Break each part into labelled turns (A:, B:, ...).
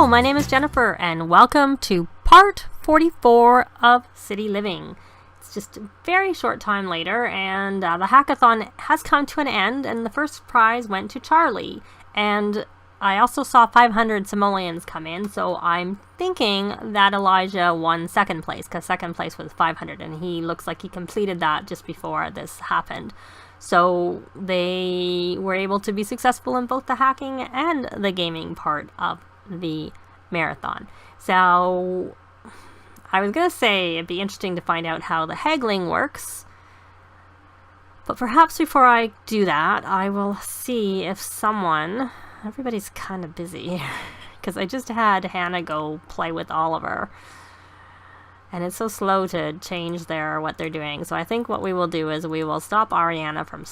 A: Hello, my name is Jennifer, and welcome to part 44 of City Living. It's just a very short time later, and the hackathon has come to an end, and the first prize went to Charlie. And I also saw 500 simoleons come in, so I'm thinking that Elijah won second place, because second place was 500, and he looks like he completed that just before this happened. So they were able to be successful in both the hacking and the gaming part of the marathon. So I was going to say it'd be interesting to find out how the haggling works. But perhaps before I do that, I will see if someone... Everybody's kind of busy because I just had Hannah go play with Oliver. And it's so slow to change what they're doing. So I think what we will do is we will stop Ariana from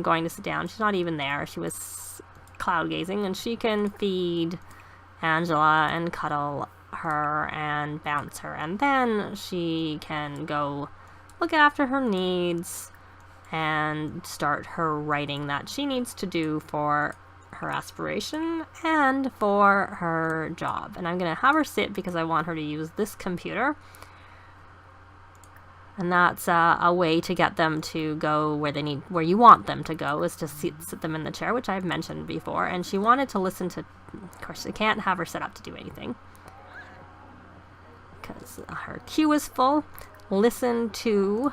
A: going to sit down. She's not even there. She was cloud gazing, and she can feed Angela and cuddle her and bounce her. And then she can go look after her needs and start her writing that she needs to do for her aspiration and for her job. And I'm going to have her sit because I want her to use this computer. And that's a way to get them to go where you want them to go, is to sit them in the chair, which I've mentioned before. And she wanted to listen to, of course, I can't have her set up to do anything because her queue is full. Listen to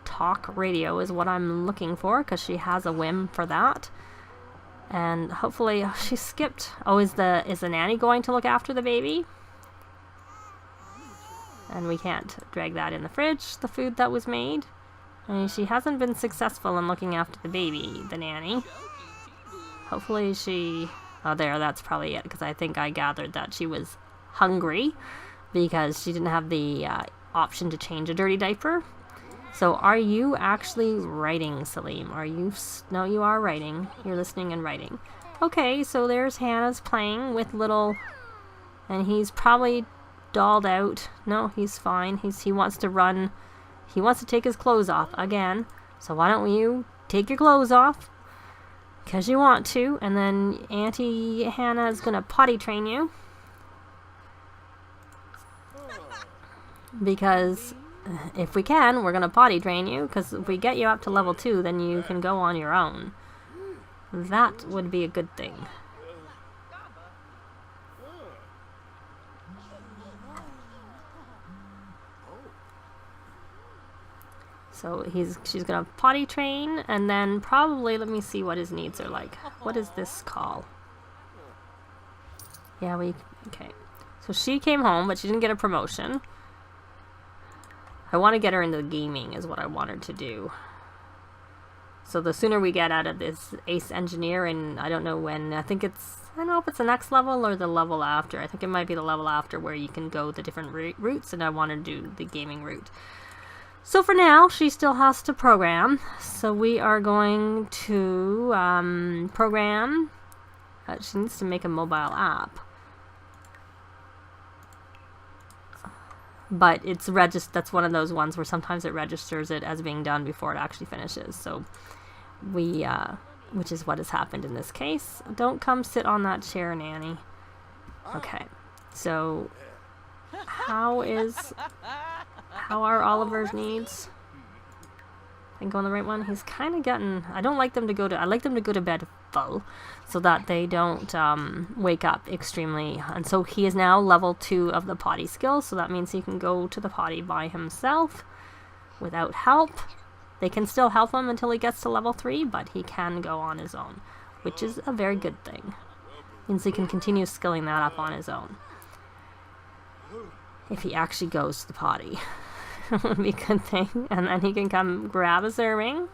A: talk radio is what I'm looking for, because she has a whim for that. And hopefully, she skipped. Oh, is the nanny going to look after the baby? And we can't drag that in the fridge, the food that was made. And she hasn't been successful in looking after the baby, the nanny. Hopefully she... Oh, that's probably it, because I think I gathered that she was hungry because she didn't have the option to change a dirty diaper. So are you actually writing, Salim? No, you are writing. You're listening and writing. Okay, so there's Hannah's playing with little... And he's probably dolled out. No, he's fine. He wants to run. He wants to take his clothes off again. So why don't you take your clothes off? Because you want to. And then Auntie Hannah is going to potty train you. Because... if we can, we're going to potty train you, because if we get you up to level 2, then you can go on your own. That would be a good thing. So she's going to potty train, and then probably, let me see what his needs are like. What is this call? Yeah, okay. So she came home, but she didn't get a promotion. I want to get her into the gaming is what I want her to do. So the sooner we get out of this ace engineer, and I don't know when, I don't know if it's the next level or the level after. I think it might be the level after where you can go the different routes, and I want to do the gaming route. So for now, she still has to program. So we are going to program. She needs to make a mobile app. But it's that's one of those ones where sometimes it registers it as being done before it actually finishes. So which is what has happened in this case. Don't come sit on that chair, Nanny. Okay. So how are Oliver's needs? I think on the right one. He's kind of getting... I like them to go to bed full so that they don't wake up extremely. And so he is now level 2 of the potty skills, so that means he can go to the potty by himself without help. They can still help him until he gets to level 3, but he can go on his own, which is a very good thing. Means he can continue skilling that up on his own. If he actually goes to the potty. Would be a good thing. And then he can come grab a serving.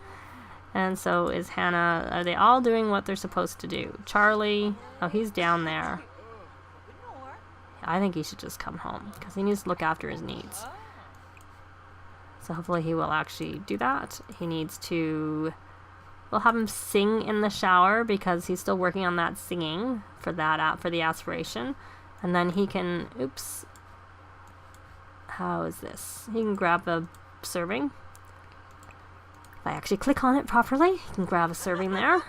A: And so is Hannah. Are they all doing what they're supposed to do? Charlie, oh, he's down there. I think he should just come home because he needs to look after his needs. So hopefully he will actually do that. He needs to... We'll have him sing in the shower because he's still working on that singing for the aspiration. And then he can... Oops. How is this? He can grab a serving. If I actually click on it properly, he can grab a serving there.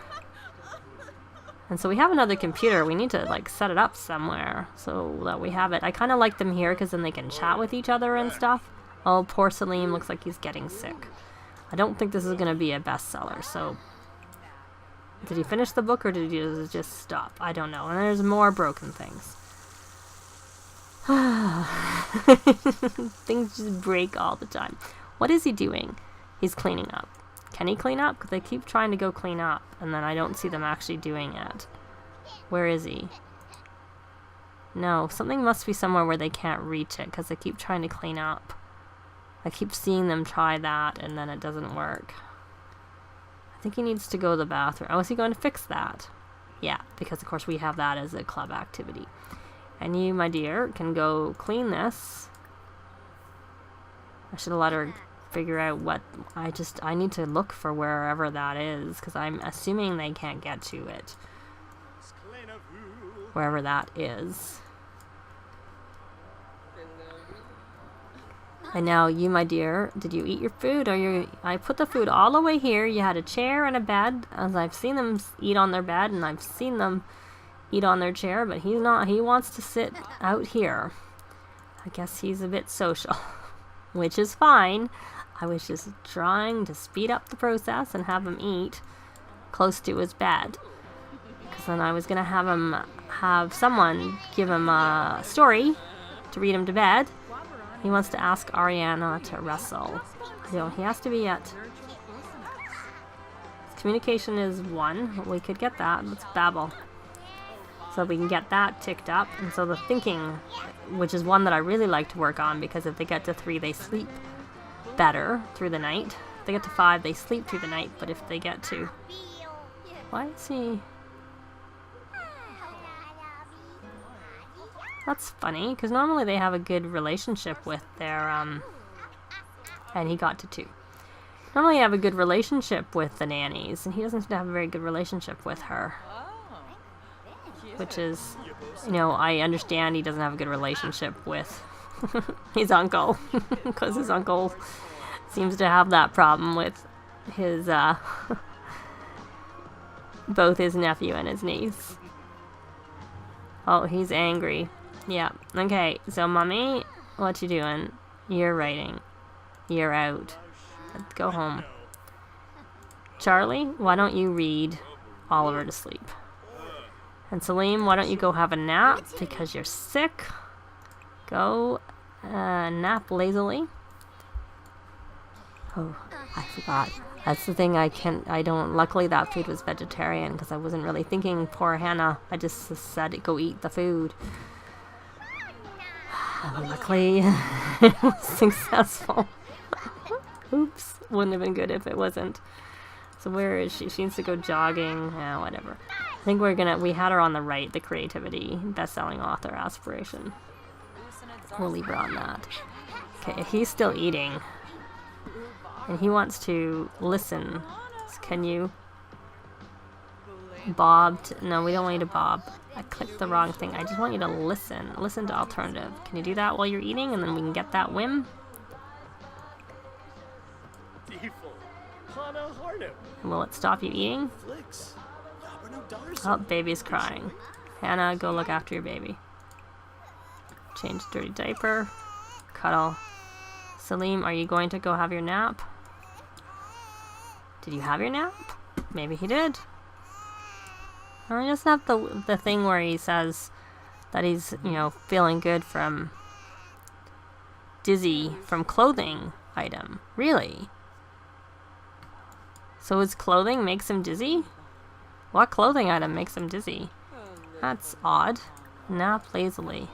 A: And so we have another computer. We need to like set it up somewhere so that we have it. I kind of like them here because then they can chat with each other and stuff. Oh, poor Salim looks like he's getting sick. I don't think this is going to be a bestseller, so... Did he finish the book or did he just stop? I don't know. And there's more broken things. Things just break all the time. What is he doing? He's cleaning up. Can he clean up? Because they keep trying to go clean up, and then I don't see them actually doing it. Where is he? No, something must be somewhere where they can't reach it, because they keep trying to clean up. I keep seeing them try that, and then it doesn't work. I think he needs to go to the bathroom. Oh, is he going to fix that? Yeah, because of course we have that as a club activity. And you, my dear, can go clean this. I should have let her figure out what... I need to look for wherever that is, because I'm assuming they can't get to it. Wherever that is. And now, you, my dear, did you eat your food? I put the food all the way here. You had a chair and a bed, as I've seen them eat on their bed, and I've seen them eat on their chair, but he's not. He wants to sit out here. I guess he's a bit social, which is fine. I was just trying to speed up the process and have him eat close to his bed. Because then I was going to have someone give him a story to read him to bed. He wants to ask Ariana to wrestle. So he has to be at... Communication is 1. We could get that. Let's babble. So we can get that ticked up. And so the thinking, which is one that I really like to work on, because if they get to 3, they sleep better through the night. If they get to 5, they sleep through the night. But if they get to... Why is he... That's funny, because normally they have a good relationship with their, and he got to 2. Normally they have a good relationship with the nannies, and he doesn't seem to have a very good relationship with her. Which is, you know, I understand he doesn't have a good relationship with his uncle, because his uncle seems to have that problem with his, both his nephew and his niece. Oh, he's angry. Yeah. Okay, so Mommy, what you doing? You're writing. You're out. Let's go home. Charlie, why don't you read Oliver to sleep? And Salim, why don't you go have a nap because you're sick? Go nap lazily. Oh, I forgot. That's the thing luckily that food was vegetarian because I wasn't really thinking poor Hannah. I just said go eat the food. Luckily, it was successful. Oops, wouldn't have been good if it wasn't. So where is she? She needs to go jogging. Yeah, whatever. I think we had her on the right, the creativity, best-selling author aspiration. We'll leave her on that. Okay, he's still eating. And he wants to listen. So can you bob? No, we don't want you to bob. I clicked the wrong thing. I just want you to listen. Listen to alternative. Can you do that while you're eating? And then we can get that whim? And will it stop you eating? Oh, baby's crying. Hannah, go look after your baby. Change dirty diaper. Cuddle. Salim, are you going to go have your nap? Did you have your nap? Maybe he did. Or he doesn't have the thing where he says that he's, you know, feeling good from dizzy from clothing item. Really? So his clothing makes him dizzy? What clothing item makes him dizzy? That's odd. Nap lazily.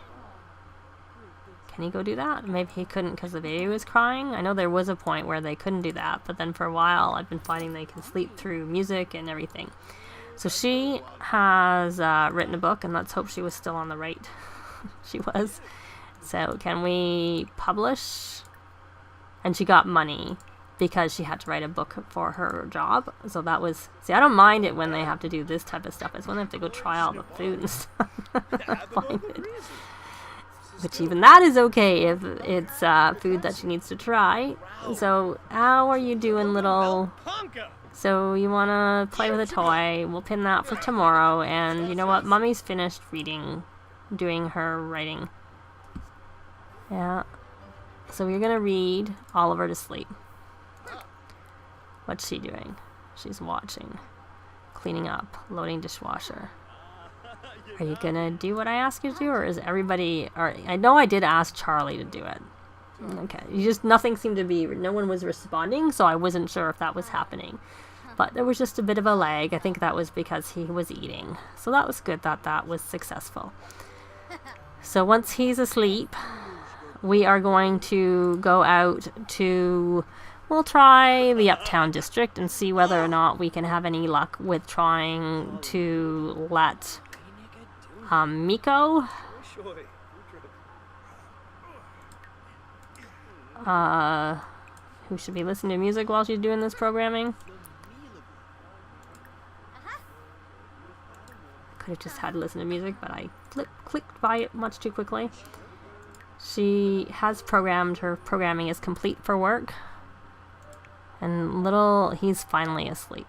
A: Can he go do that? Maybe he couldn't because the baby was crying. I know there was a point where they couldn't do that, but then for a while I've been finding they can sleep through music and everything. So she has written a book, and let's hope she was still on the right. She was. So can we publish? And she got money because she had to write a book for her job. So that was... See, I don't mind it when they have to do this type of stuff. It's when they have to go try all the food and stuff. I find it which even that is okay if it's food that she needs to try. So how are you doing, little? So you want to play with a toy? We'll pin that for tomorrow. And you know what? Mummy's finished reading, doing her writing. Yeah. So we're going to read Oliver to sleep. What's she doing? She's watching. Cleaning up. Loading dishwasher. Are you going to do what I ask you to do? Or is everybody... I know I did ask Charlie to do it. Okay. Nothing seemed to be... No one was responding, so I wasn't sure if that was happening. But there was just a bit of a lag. I think that was because he was eating. So that was good that that was successful. So once he's asleep, we are going to go out to... We'll try the Uptown District and see whether or not we can have any luck with trying to let Miko... who should be listening to music while she's doing this programming. Could have just had to listen to music, but I clicked by it much too quickly. She has programmed, her programming is complete for work. And he's finally asleep.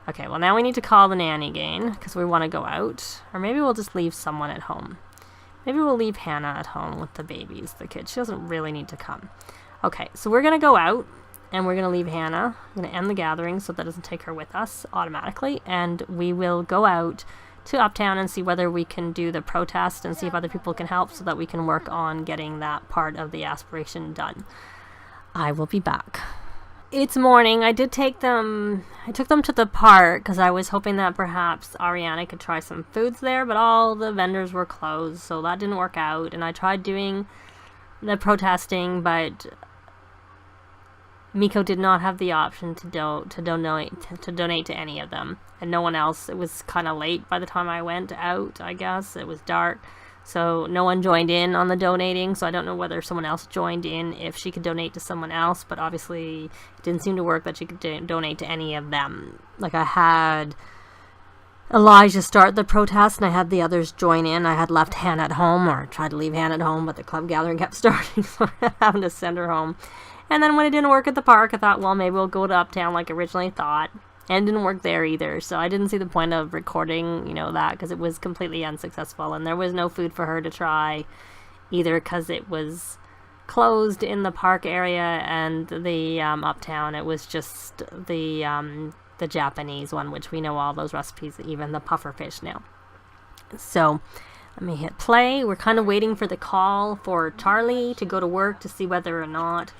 A: Okay, well now we need to call the nanny again, because we want to go out. Or maybe we'll just leave someone at home. Maybe we'll leave Hannah at home with the babies, the kids. She doesn't really need to come. Okay, so we're going to go out, and we're going to leave Hannah. I'm going to end the gathering so that doesn't take her with us automatically. And we will go out to Uptown and see whether we can do the protest and see if other people can help so that we can work on getting that part of the aspiration done. I will be back. It's morning. I took them to the park because I was hoping that perhaps Ariana could try some foods there, but all the vendors were closed, so that didn't work out. And I tried doing the protesting, but Miko did not have the option to donate to any of them, and no one else. It was kind of late by the time I went out, I guess. It was dark, so no one joined in on the donating, so I don't know whether someone else joined in if she could donate to someone else, but obviously it didn't seem to work that she could donate to any of them. Like, I had Elijah start the protest, and I had the others join in. I had left Hannah at home, or tried to leave Hannah at home, but the club gathering kept starting, so I was having to send her home. And then when it didn't work at the park, I thought, well, maybe we'll go to Uptown like originally thought. And it didn't work there either, so I didn't see the point of recording, that, because it was completely unsuccessful. And there was no food for her to try either, because it was closed in the park area and the Uptown. It was just the Japanese one, which we know all those recipes, even the puffer fish now. So let me hit play. We're kind of waiting for the call for Charlie to go to work to see whether or not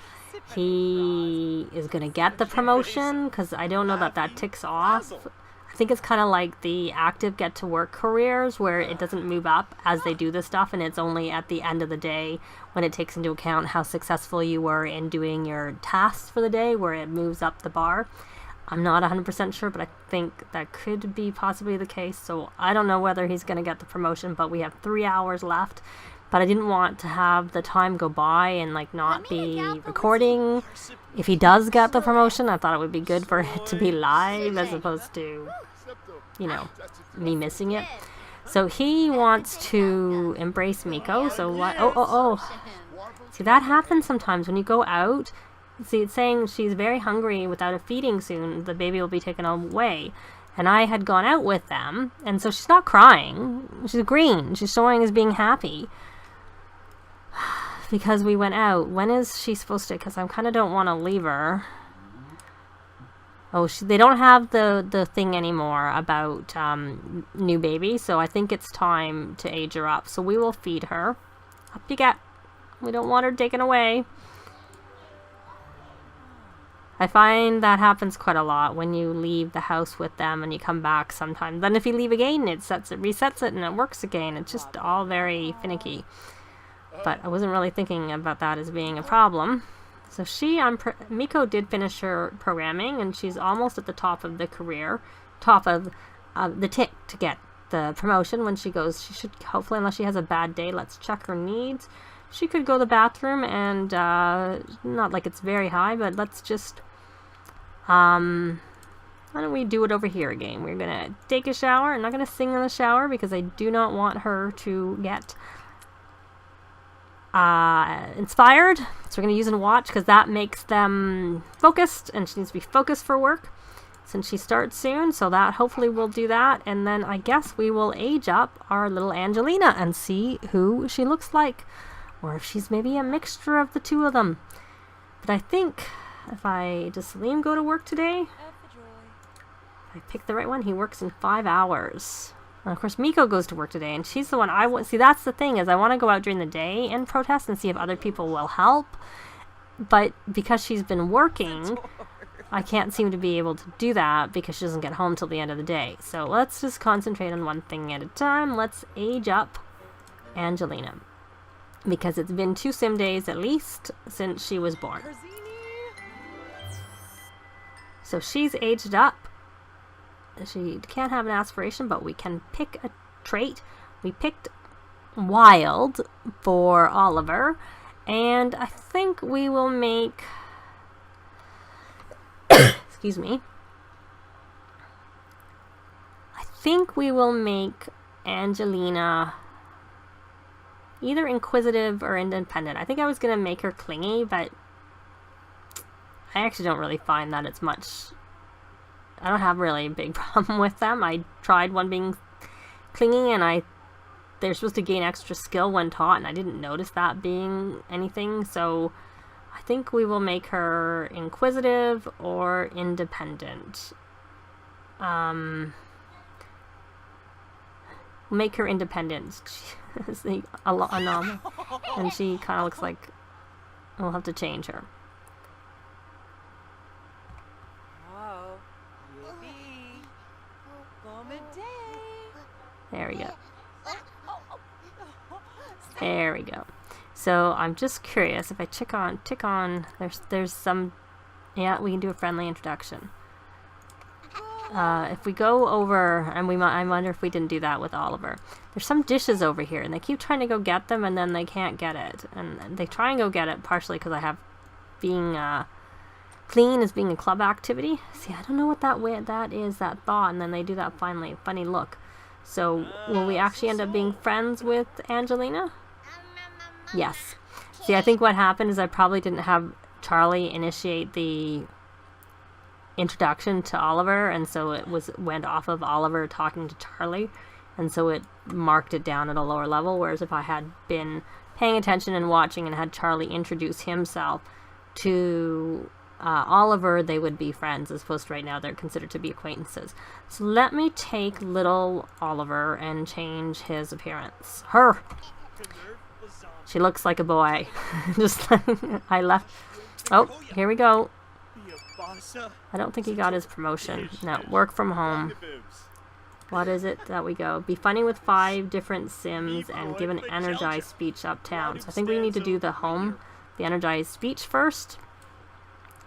A: he is going to get the promotion, because I don't know that ticks off. I think it's kind of like the active get to work careers, where it doesn't move up as they do this stuff, and it's only at the end of the day when it takes into account how successful you were in doing your tasks for the day, where it moves up the bar. I'm not 100% sure, but I think that could be possibly the case. So I don't know whether he's going to get the promotion, but we have 3 hours left. But I didn't want to have the time go by and not be recording. If he does get the promotion, I thought it would be good for it to be live as opposed to, me missing it. So he wants to embrace Miko. So what? Oh. See, that happens sometimes when you go out. See, it's saying she's very hungry without a feeding soon. The baby will be taken away. And I had gone out with them. And so she's not crying. She's green. She's showing as being happy. Because we went out. When is she supposed to? Because I kind of don't want to leave her. Oh, they don't have the thing anymore about new baby. So I think it's time to age her up. So we will feed her. Up you get. We don't want her taken away. I find that happens quite a lot when you leave the house with them and you come back sometimes. Then if you leave again, it resets it, and it works again. It's just all very finicky. But I wasn't really thinking about that as being a problem. So Miko did finish her programming, and she's almost at the top of the career, top of the tick to get the promotion when she goes. She should, hopefully, unless she has a bad day, let's check her needs. She could go to the bathroom, and not like it's very high, but let's just, why don't we do it over here again? We're going to take a shower. I'm not going to sing in the shower because I do not want her to get inspired. So we're going to use and watch because that makes them focused, and she needs to be focused for work since she starts soon. So that hopefully will do that. And then I guess we will age up our little Angelina and see who she looks like, or if she's maybe a mixture of the two of them. But I think if I does Salim go to work today? If I pick the right one, he works in 5 hours. And of course, Miko goes to work today, and she's the one I want. See, that's the thing, is I want to go out during the day and protest and see if other people will help. But because she's been working, I can't seem to be able to do that because she doesn't get home till the end of the day. So let's just concentrate on one thing at a time. Let's age up Angelina, because it's been 2 sim days at least since she was born. So she's aged up. She can't have an aspiration, but we can pick a trait. We picked wild for Oliver, and I think we will make excuse me. I think we will make Angelina either inquisitive or independent. I think I was going to make her clingy, but I actually don't really find that it's much. I don't have really a big problem with them. I tried one being clingy, and they're supposed to gain extra skill when taught, and I didn't notice that being anything. So I think we will make her inquisitive or independent. We'll make her independent. She's a normal, and she kind of looks like we'll have to change her. There we go. There we go. So I'm just curious if I tick on. There's some. Yeah, we can do a friendly introduction. If we go over, and I wonder if we didn't do that with Oliver. There's some dishes over here, and they keep trying to go get them, and then they can't get it. And they try and go get it partially because I have being clean as being a club activity. See, I don't know what that is, that thought, and then they do that funny look. So will we actually end up being friends with Angelina? Yes. See, I think what happened is I probably didn't have Charlie initiate the introduction to Oliver, and so it went off of Oliver talking to Charlie, and so it marked it down at a lower level, whereas if I had been paying attention and watching and had Charlie introduce himself to Oliver, they would be friends, as opposed to right now they're considered to be acquaintances. So let me take little Oliver and change his appearance. She looks like a boy. Just like I left. Oh, here we go. I don't think he got his promotion. No, work from home. What is it that we go? Be funny with 5 different sims and give an energized speech uptown. So I think we need to do the energized speech first,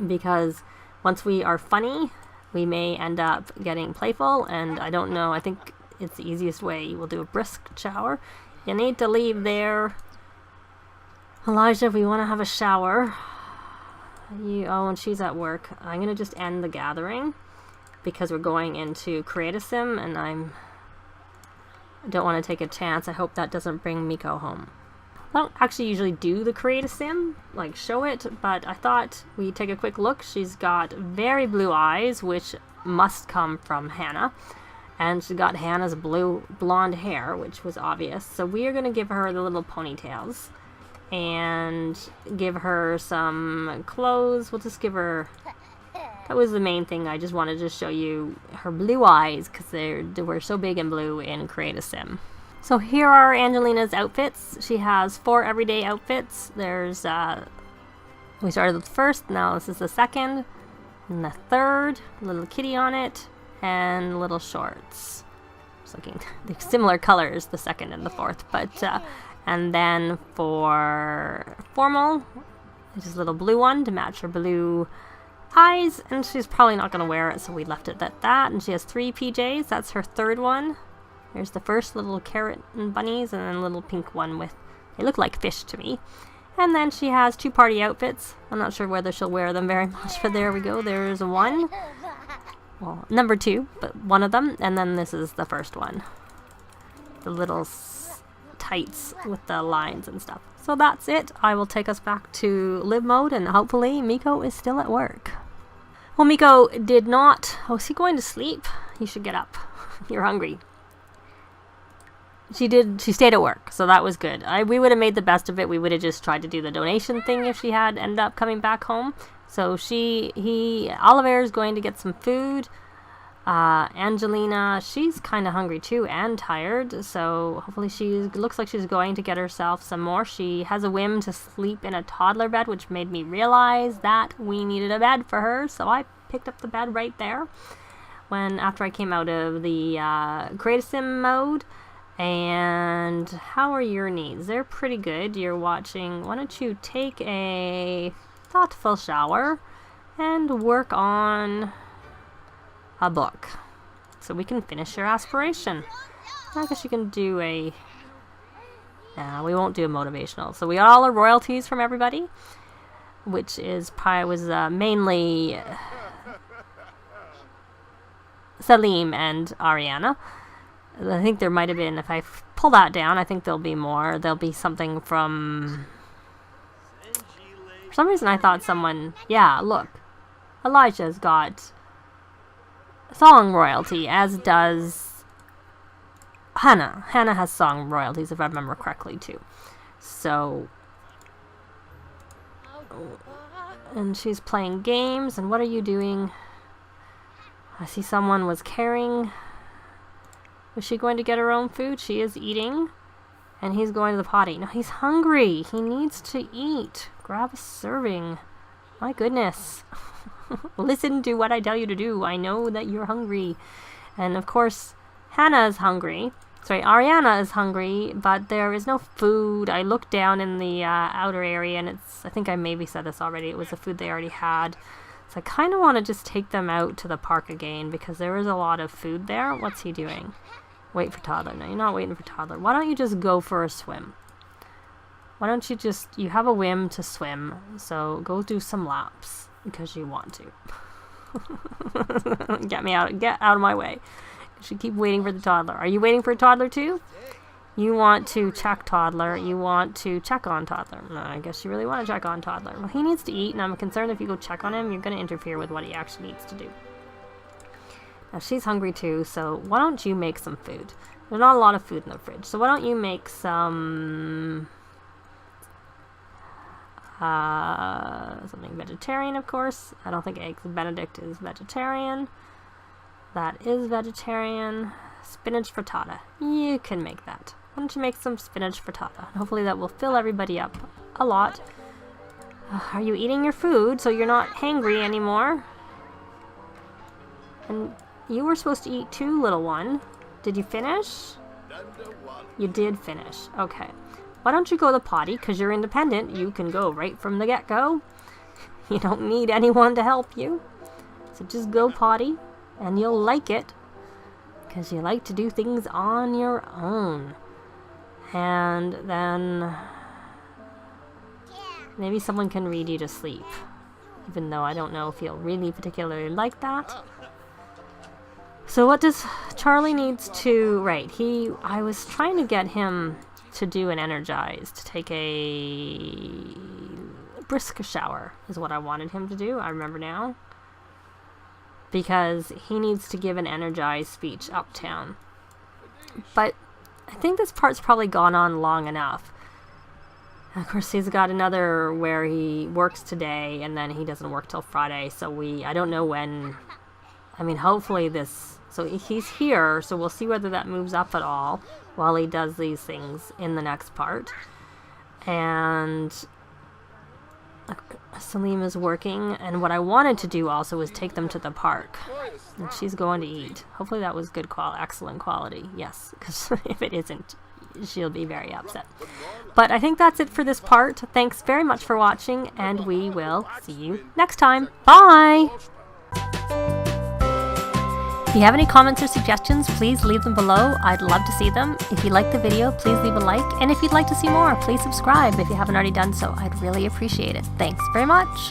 A: because once we are funny, we may end up getting playful, and I don't know. I think it's the easiest way. We'll do a brisk shower. You need to leave there. Elijah, if we want to have a shower. Oh, and she's at work. I'm going to just end the gathering because we're going into create a sim, and I don't want to take a chance. I hope that doesn't bring Miko home. I don't actually usually do the create a sim, like show it, but I thought we'd take a quick look. She's got very blue eyes, which must come from Hannah, and she's got Hannah's blonde hair, which was obvious. So we are going to give her the little ponytails and give her some clothes. We'll just give her, that was the main thing. I just wanted to show you her blue eyes because they were so big and blue in create a sim. So here are Angelina's outfits. She has 4 everyday outfits. There's, we started with the first, now this is the second, and the third, little kitty on it, and little shorts. Just looking, they're similar colors, the second and the fourth, but, and then for formal, just a little blue one to match her blue eyes, and she's probably not going to wear it, so we left it at that. And she has 3 PJs, that's her third one. There's the first little carrot and bunnies, and then a little pink one with, they look like fish to me. And then she has 2 party outfits. I'm not sure whether she'll wear them very much, but there we go. There's one. Well, number 2, but one of them. And then this is the first one. The little tights with the lines and stuff. So that's it. I will take us back to live mode, and hopefully Miko is still at work. Well, Miko did not... Oh, is he going to sleep? He should get up. You're hungry. She stayed at work, so that was good. We would have made the best of it. We would have just tried to do the donation thing if she had ended up coming back home. So Oliver is going to get some food. Angelina, she's kind of hungry too and tired, so hopefully looks like she's going to get herself some more. She has a whim to sleep in a toddler bed, which made me realize that we needed a bed for her, so I picked up the bed right there after I came out of the create a sim mode. And how are your needs? They're pretty good. You're watching. Why don't you take a thoughtful shower and work on a book so we can finish your aspiration. I guess you can do a... No, we won't do a motivational. So we got all our royalties from everybody, which was mainly Salim and Ariana. I think there might have been, if I pull that down, I think there'll be more. There'll be something from... For some reason I thought someone... Yeah, look. Elijah's got song royalty, as does Hannah. Hannah has song royalties, if I remember correctly, too. So... And she's playing games, and what are you doing? I see someone was carrying... Is she going to get her own food? She is eating. And he's going to the potty. No, he's hungry. He needs to eat. Grab a serving. My goodness. Listen to what I tell you to do. I know that you're hungry. And of course, Hannah is hungry. Sorry, Ariana is hungry, but there is no food. I looked down in the outer area, and I think I maybe said this already. It was the food they already had. So I kind of want to just take them out to the park again, because there is a lot of food there. What's he doing? Wait for Toddler. No, you're not waiting for Toddler. Why don't you just go for a swim? Why don't you just... You have a whim to swim, so go do some laps, because you want to. Get out of my way. You should keep waiting for the toddler. Are you waiting for a toddler too? You want to check Toddler. You want to check on Toddler. No, I guess you really want to check on Toddler. Well, he needs to eat, and I'm concerned if you go check on him, you're going to interfere with what he actually needs to do. Now, she's hungry too, so why don't you make some food? There's not a lot of food in the fridge, so why don't you make some... something vegetarian, of course. I don't think Eggs Benedict is vegetarian. That is vegetarian. Spinach frittata. You can make that. Why don't you make some spinach frittata? Hopefully that will fill everybody up a lot. Are you eating your food so you're not hangry anymore? And you were supposed to eat too, little one. Did you finish? You did finish. Okay. Why don't you go to the potty? Because you're independent. You can go right from the get-go. You don't need anyone to help you. So just go potty, and you'll like it. Because you like to do things on your own. And then maybe someone can read you to sleep. Even though I don't know if you'll really particularly like that. So what does Charlie needs to... Right, I was trying to get him to do an energize, to take a brisk shower is what I wanted him to do. I remember now. Because he needs to give an energized speech uptown. But I think this part's probably gone on long enough. And of course, he's got another where he works today, and then he doesn't work till Friday, so I don't know when... I mean, hopefully this... So he's here, so we'll see whether that moves up at all while he does these things in the next part. And... Salim is working, and what I wanted to do also was take them to the park. And she's going to eat. Hopefully that was good excellent quality. Yes, because if it isn't, she'll be very upset. But I think that's it for this part. Thanks very much for watching, and we will see you next time. Bye! If you have any comments or suggestions, please leave them below. I'd love to see them. If you like the video, please leave a like. And if you'd like to see more, please subscribe if you haven't already done so. I'd really appreciate it. Thanks very much.